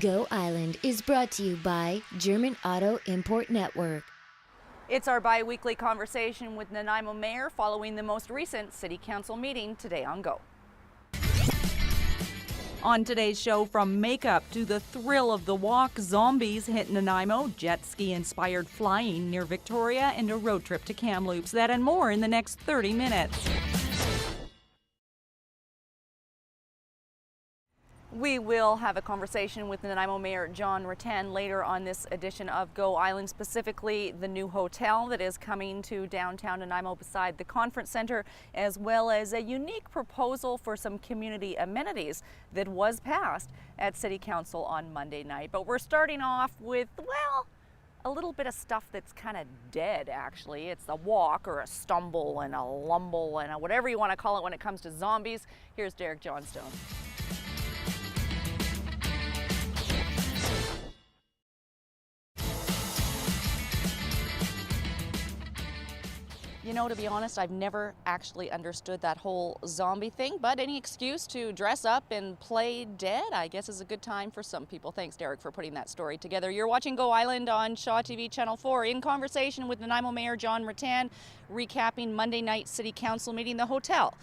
Go Island is brought to you by German Auto Import Network. It's our bi-weekly conversation with Nanaimo Mayor following the most recent City Council meeting today on Go. On today's show, from makeup to the thrill of the walk, zombies hit Nanaimo, jet ski-inspired flying near Victoria, and a road trip to Kamloops. That and more in the next 30 minutes. We will have a conversation with Nanaimo Mayor John Rattan later on this edition of Go Island, specifically the new hotel that is coming to downtown Nanaimo beside the conference center, as well as a unique proposal for some community amenities that was passed at City Council on Monday night. But we're starting off with, well, a little bit of stuff that's kind of dead, actually. It's a walk or a stumble and a lumble and a whatever you want to call it when it comes to zombies. Here's Derek Johnstone. You know, to be honest, I've never actually understood that whole zombie thing, but any excuse to dress up and play dead, I guess, is a good time for some people. Thanks, Derek, for putting that story together. You're watching Go Island on Shaw TV Channel 4 in conversation with Nanaimo Mayor John Rattan, recapping Monday night City Council meeting. The hotel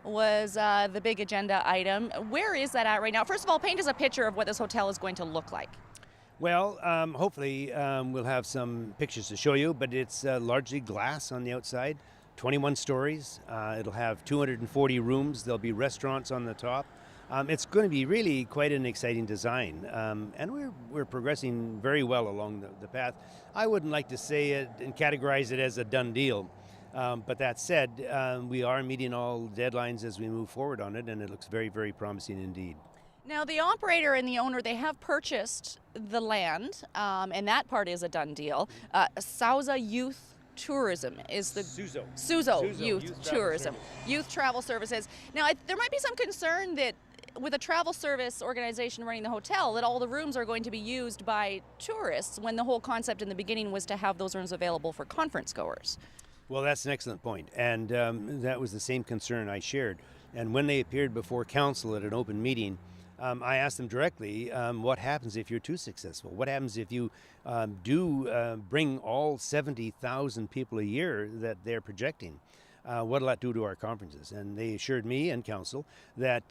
was the big agenda item. Where is that at right now? First of all, paint us a picture of what this hotel is going to look like. Well, hopefully we'll have some pictures to show you, but it's largely glass on the outside, 21 stories. It'll have 240 rooms. There'll be restaurants on the top. It's going to be really quite an exciting design, and we're progressing very well along the path. I wouldn't like to say it and categorize it as a done deal, but that said, we are meeting all deadlines as we move forward on it, and it looks very, very promising indeed. Now, the operator and the owner, they have purchased the land, and that part is a done deal. Sauza Youth Tourism is the... Suzo Youth Tourism. Youth Travel Services. Now, there might be some concern that with a travel service organization running the hotel, that all the rooms are going to be used by tourists, when the whole concept in the beginning was to have those rooms available for conference goers. Well, that's an excellent point, and that was the same concern I shared. And when they appeared before council at an open meeting, I asked them directly, what happens if you're too successful? What happens if you do bring all 70,000 people a year that they're projecting? What'll that do to our conferences? And they assured me and council that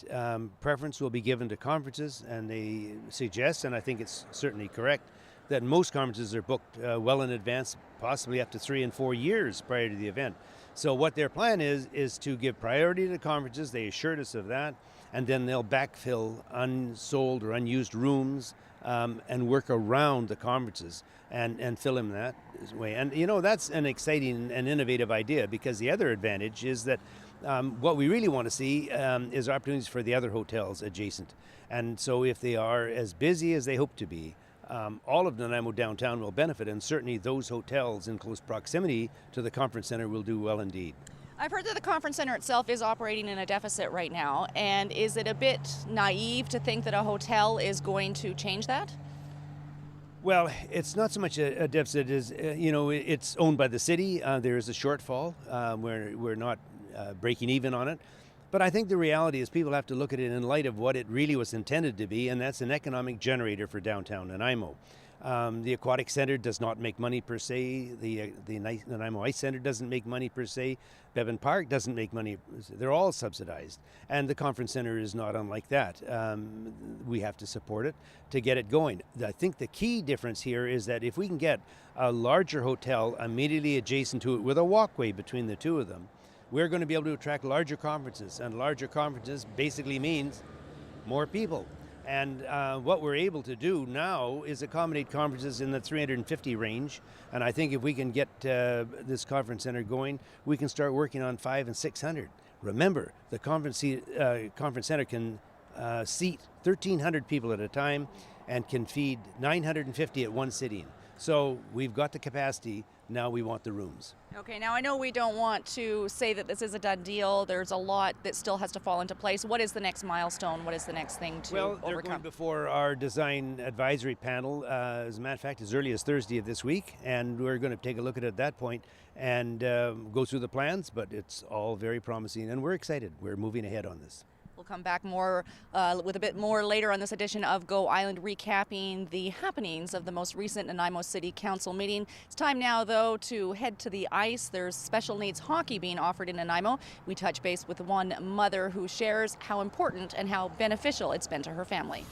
preference will be given to conferences, and they suggest, and I think it's certainly correct, that most conferences are booked well in advance, possibly up to 3 and 4 years prior to the event. So what their plan is to give priority to conferences. They assured us of that. And then they'll backfill unsold or unused rooms and work around the conferences and fill them that way. And, you know, that's an exciting and innovative idea, because the other advantage is that what we really want to see is opportunities for the other hotels adjacent. And so if they are as busy as they hope to be, all of Nanaimo downtown will benefit, and certainly those hotels in close proximity to the conference center will do well indeed. I've heard that the conference center itself is operating in a deficit right now, and is it a bit naive to think that a hotel is going to change that? Well, it's not so much a deficit as, it's owned by the city. There is a shortfall. We're not breaking even on it. But I think the reality is people have to look at it in light of what it really was intended to be, and that's an economic generator for downtown Nanaimo. The Aquatic Center does not make money per se. The Nanaimo Ice Center doesn't make money per se. Bevan Park doesn't make money. They're all subsidized. And the Conference Center is not unlike that. We have to support it to get it going. I think the key difference here is that if we can get a larger hotel immediately adjacent to it with a walkway between the two of them, we're going to be able to attract larger conferences. And larger conferences basically means more people. And what we're able to do now is accommodate conferences in the 350 range. And I think if we can get this conference center going, we can start working on 500 and 600. Remember, the conference center can seat 1,300 people at a time and can feed 950 at one sitting. So we've got the capacity, now we want the rooms. Okay, now I know we don't want to say that this is a done deal. There's a lot that still has to fall into place. What is the next milestone? What is the next thing to overcome? Well, they're going before our design advisory panel, as a matter of fact, as early as Thursday of this week, and we're going to take a look at it at that point and go through the plans, but it's all very promising, and we're excited. We're moving ahead on this. Well, We'll come back more with a bit more later on this edition of Go Island, recapping the happenings of the most recent Nanaimo City Council meeting. It's time now, though, to head to the ice. There's special needs hockey being offered in Nanaimo. We touch base with one mother who shares how important and how beneficial it's been to her family.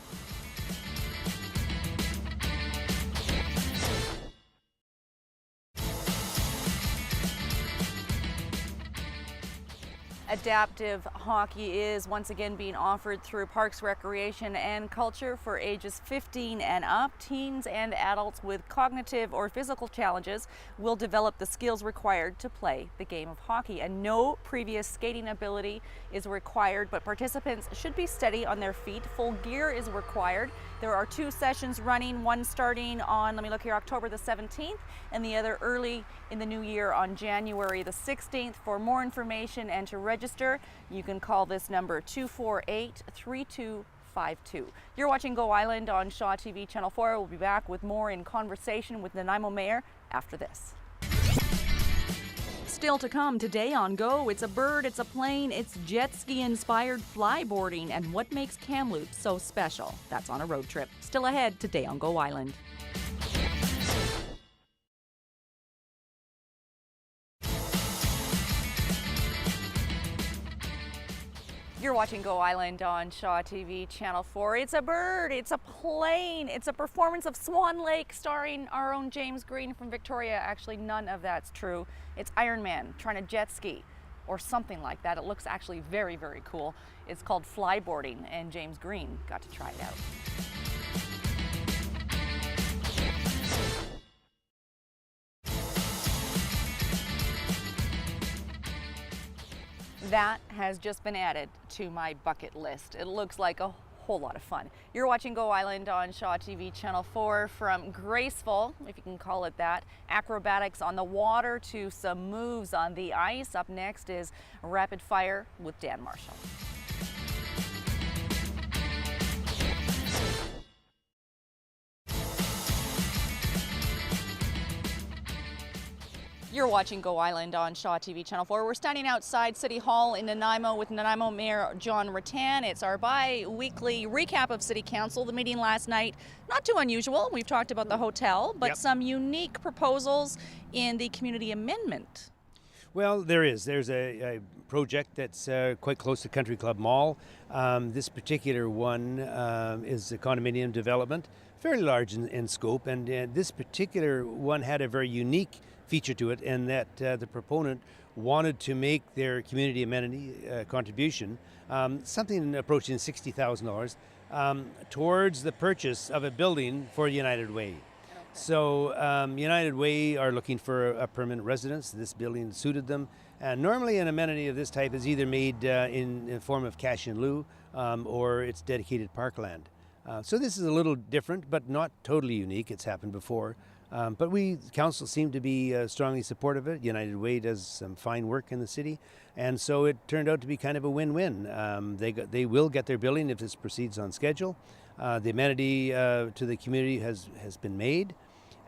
Adaptive hockey is once again being offered through Parks, Recreation and Culture for ages 15 and up. Teens and adults with cognitive or physical challenges will develop the skills required to play the game of hockey. And no previous skating ability is required, but participants should be steady on their feet. Full gear is required. There are 2 sessions running, one starting on, let me look here, October the 17th, and the other early in the new year on January the 16th. For more information and to register, you can call this number 248-3252. You're watching Go Island on Shaw TV Channel 4. We'll be back with more in conversation with Nanaimo Mayor after this. Still to come today on Go, it's a bird, it's a plane, it's jet ski inspired flyboarding, and what makes Kamloops so special. That's on a road trip. Still ahead today on Go Island. You're watching Go Island on Shaw TV Channel 4. It's a bird, it's a plane, it's a performance of Swan Lake starring our own James Green from Victoria. Actually, none of that's true. It's Iron Man trying to jet ski or something like that. It looks actually very, very cool. It's called flyboarding, and James Green got to try it out. That has just been added to my bucket list. It looks like a whole lot of fun. You're watching Go Island on Shaw TV Channel 4 from Graceful, if you can call it that. Acrobatics on the water to some moves on the ice. Up next is Rapid Fire with Dan Marshall. You're watching Go Island on Shaw TV Channel 4. We're standing outside City Hall in Nanaimo with Nanaimo Mayor John Rattan. It's our bi-weekly recap of City Council. The meeting last night, not too unusual. We've talked about the hotel, but some unique proposals in the community amendment. Well, there's a project that's quite close to Country Club Mall. This particular one is a condominium development, fairly large in scope, and this particular one had a very unique feature to it, and that the proponent wanted to make their community amenity contribution something approaching $60,000 towards the purchase of a building for United Way. So United Way are looking for a permanent residence. This building suited them. Normally an amenity of this type is either made in the form of cash in lieu or it's dedicated parkland. So this is a little different, but not totally unique. It's happened before. But council seem to be strongly supportive of it. United Way does some fine work in the city, and so it turned out to be kind of a win-win. They will get their building if this proceeds on schedule. The amenity to the community has been made,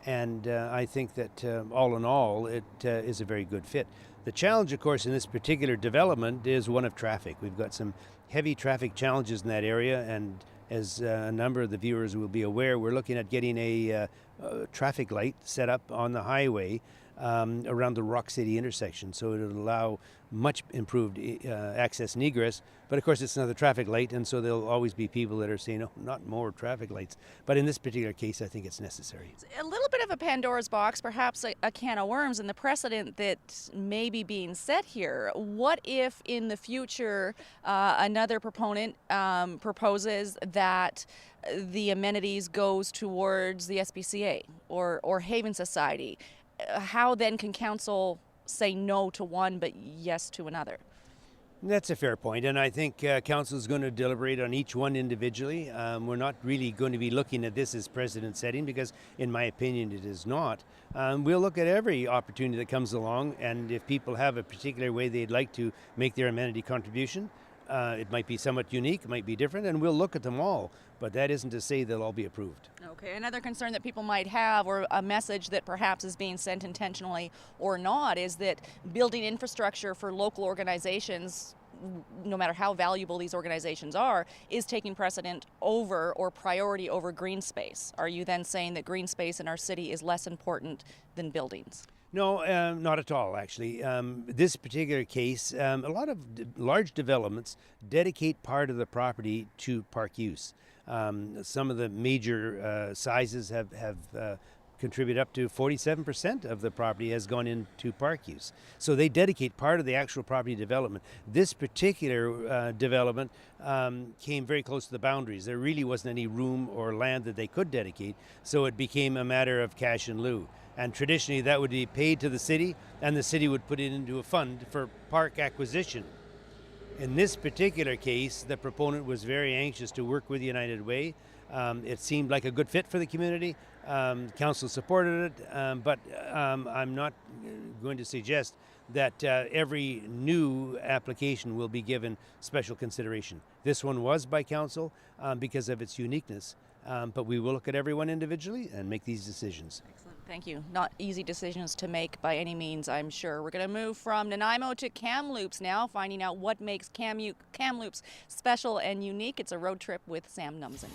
and I think that all in all it is a very good fit. The challenge, of course, in this particular development is one of traffic. We've got some heavy traffic challenges in that area, and as a number of the viewers will be aware, we're looking at getting a traffic light set up on the highway around the Rock City intersection, so it'll allow much improved access and egress. But of course it's another traffic light, and so there'll always be people that are saying, oh, not more traffic lights. But in this particular case, I think it's necessary. It's a little bit of a Pandora's box, perhaps a can of worms, and the precedent that may be being set here. What if in the future another proponent proposes that the amenities goes towards the SPCA or Haven Society? How then can council say no to one but yes to another? That's a fair point, and I think council is going to deliberate on each one individually. We're not really going to be looking at this as precedent setting because, in my opinion, it is not. We'll look at every opportunity that comes along, and if people have a particular way they'd like to make their amenity contribution, it might be somewhat unique, it might be different, and we'll look at them all. But that isn't to say they'll all be approved. Okay, another concern that people might have, or a message that perhaps is being sent intentionally or not, is that building infrastructure for local organizations no matter how valuable these organizations are, is taking precedent over or priority over green space. Are you then saying that green space in our city is less important than buildings? No, not at all, actually. This particular case, a lot of large developments dedicate part of the property to park use. Some of the major sizes have contribute up to 47% of the property has gone into park use. So they dedicate part of the actual property development. This particular development came very close to the boundaries. There really wasn't any room or land that they could dedicate, so it became a matter of cash in lieu. And traditionally that would be paid to the city, and the city would put it into a fund for park acquisition. In this particular case, the proponent was very anxious to work with United Way. It seemed like a good fit for the community. Council supported it, but I'm not going to suggest that every new application will be given special consideration. This one was by council because of its uniqueness, but we will look at everyone individually and make these decisions. Excellent. Thank you. Not easy decisions to make by any means, I'm sure. We're going to move from Nanaimo to Kamloops now, finding out what makes Kamloops special and unique. It's a road trip with Sam Numsen.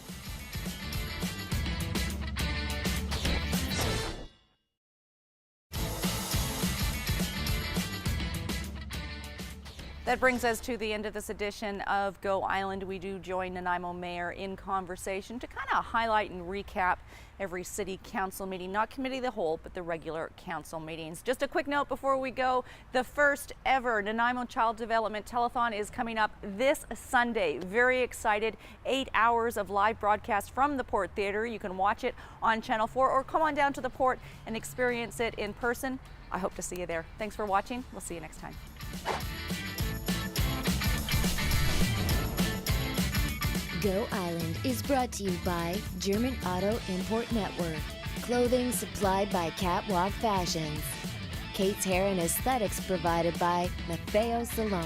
That brings us to the end of this edition of Go Island. We do join Nanaimo Mayor in conversation to kind of highlight and recap every city council meeting, not committee of the whole, but the regular council meetings. Just a quick note before we go, the first ever Nanaimo Child Development Telethon is coming up this Sunday. Very excited. 8 hours of live broadcast from the Port Theatre. You can watch it on Channel 4 or come on down to the Port and experience it in person. I hope to see you there. Thanks for watching. We'll see you next time. Go Island is brought to you by German Auto Import Network. Clothing supplied by Catwalk Fashions. Kate's Hair and Aesthetics provided by Maffeo Salon.